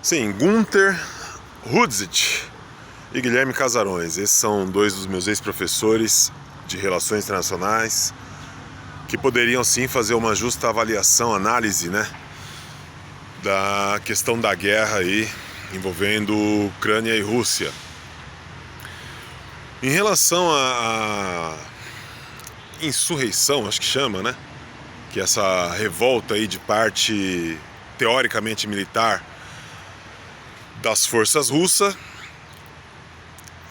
Sim, Günter Hudzit e Guilherme Casarões. Esses são dois dos meus ex-professores de Relações Internacionais que poderiam sim fazer uma justa avaliação, análise, né, da questão da guerra aí envolvendo Ucrânia e Rússia. Em relação à insurreição, acho que chama, né, que é essa revolta aí de parte teoricamente militar das forças russas,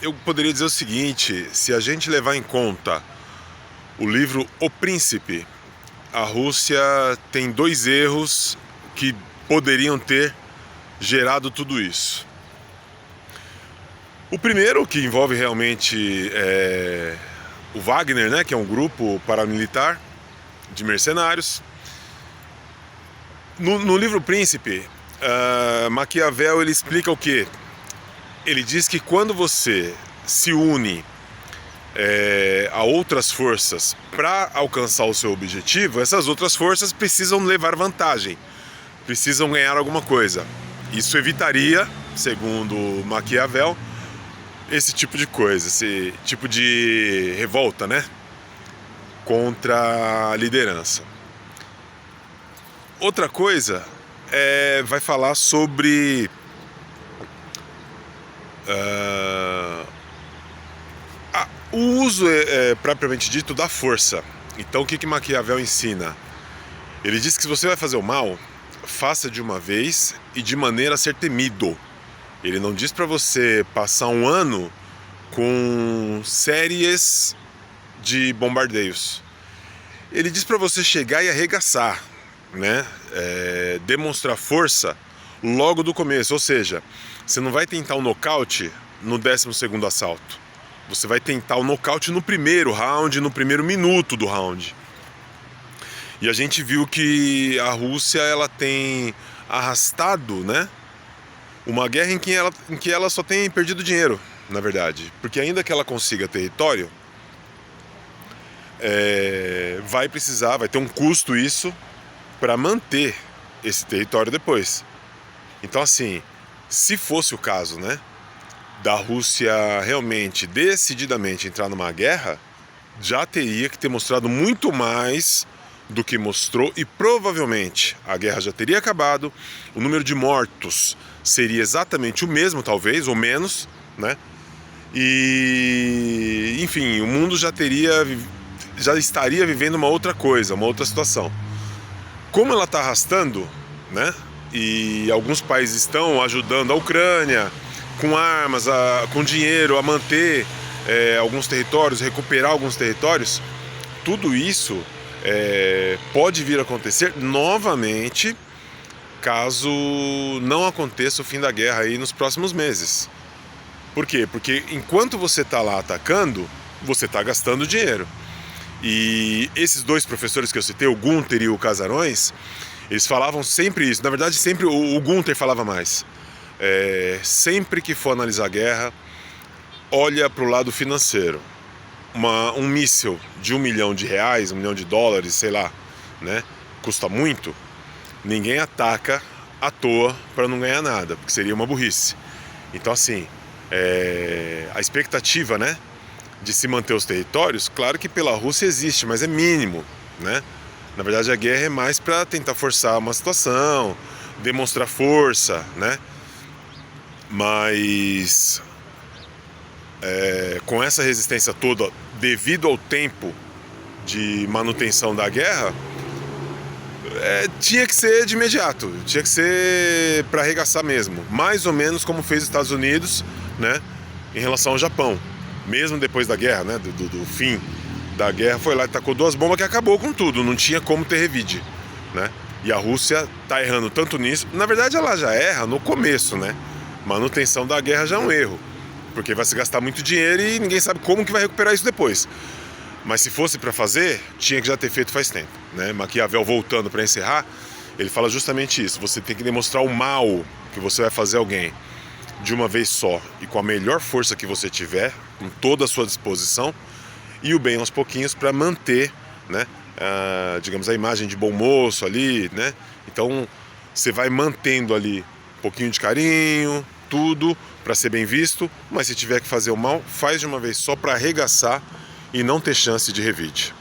eu poderia dizer o seguinte: se a gente levar em conta o livro O Príncipe, a Rússia tem dois erros que poderiam ter gerado tudo isso. O primeiro, que envolve realmente o Wagner, né, que é um grupo paramilitar de mercenários. No livro Príncipe, Maquiavel ele explica o quê? Ele diz que quando você se une a outras forças para alcançar o seu objetivo, essas outras forças precisam levar vantagem, precisam ganhar alguma coisa. Isso evitaria, segundo Maquiavel, esse tipo de coisa, esse tipo de revolta, né, contra a liderança. Outra coisa vai falar sobre o uso propriamente dito da força. Então o que Maquiavel ensina? Ele diz que se você vai fazer o mal, faça de uma vez e de maneira a ser temido. Ele não diz para você passar um ano com séries de bombardeios. Ele diz para você chegar e arregaçar, né? Demonstrar força logo do começo. Ou seja, você não vai tentar o nocaute no 12º assalto. Você vai tentar o nocaute no primeiro round, no primeiro minuto do round. E a gente viu que a Rússia ela tem arrastado, né, uma guerra em que ela só tem perdido dinheiro, na verdade. Porque ainda que ela consiga território, vai ter um custo isso para manter esse território depois. Então, assim, se fosse o caso, né, da Rússia realmente, decididamente entrar numa guerra, já teria que ter mostrado muito mais do que mostrou e provavelmente a guerra já teria acabado, o número de mortos seria exatamente o mesmo, talvez, ou menos, né? E, enfim, o mundo já estaria vivendo uma outra coisa, uma outra situação. Como ela está arrastando, né? E alguns países estão ajudando a Ucrânia com armas, com dinheiro a manter alguns territórios, recuperar alguns territórios, tudo isso pode vir a acontecer novamente caso não aconteça o fim da guerra aí nos próximos meses. Por quê? Porque enquanto você está lá atacando, você está gastando dinheiro. E esses dois professores que eu citei, o Günter e o Casarões, eles falavam sempre isso. Na verdade, sempre o Günter falava mais. Sempre que for analisar a guerra, olha para o lado financeiro. Um míssil de R$1 milhão, R$1 milhão, sei lá, né, custa muito. Ninguém ataca à toa para não ganhar nada, porque seria uma burrice. Então, assim, a expectativa, né, de se manter os territórios, claro que pela Rússia existe, mas é mínimo, né? Na verdade, a guerra é mais para tentar forçar uma situação, demonstrar força, né? Mas com essa resistência toda, devido ao tempo de manutenção da guerra, tinha que ser de imediato, tinha que ser para arregaçar mesmo, mais ou menos como fez os Estados Unidos, né, em relação ao Japão, mesmo depois da guerra, né, do fim da guerra, foi lá e tacou 2 bombas que acabou com tudo, não tinha como ter revide, né? E a Rússia tá errando tanto nisso, na verdade ela já erra no começo, né? Manutenção da guerra já é um erro, porque vai se gastar muito dinheiro e ninguém sabe como que vai recuperar isso depois. Mas se fosse para fazer, tinha que já ter feito faz tempo, né? Maquiavel, voltando para encerrar, ele fala justamente isso. Você tem que demonstrar o mal que você vai fazer a alguém de uma vez só e com a melhor força que você tiver, com toda a sua disposição, e o bem aos pouquinhos para manter, né, digamos, a imagem de bom moço ali, né? Então você vai mantendo ali um pouquinho de carinho, tudo para ser bem visto, mas se tiver que fazer o mal, faz de uma vez só para arregaçar e não ter chance de revide.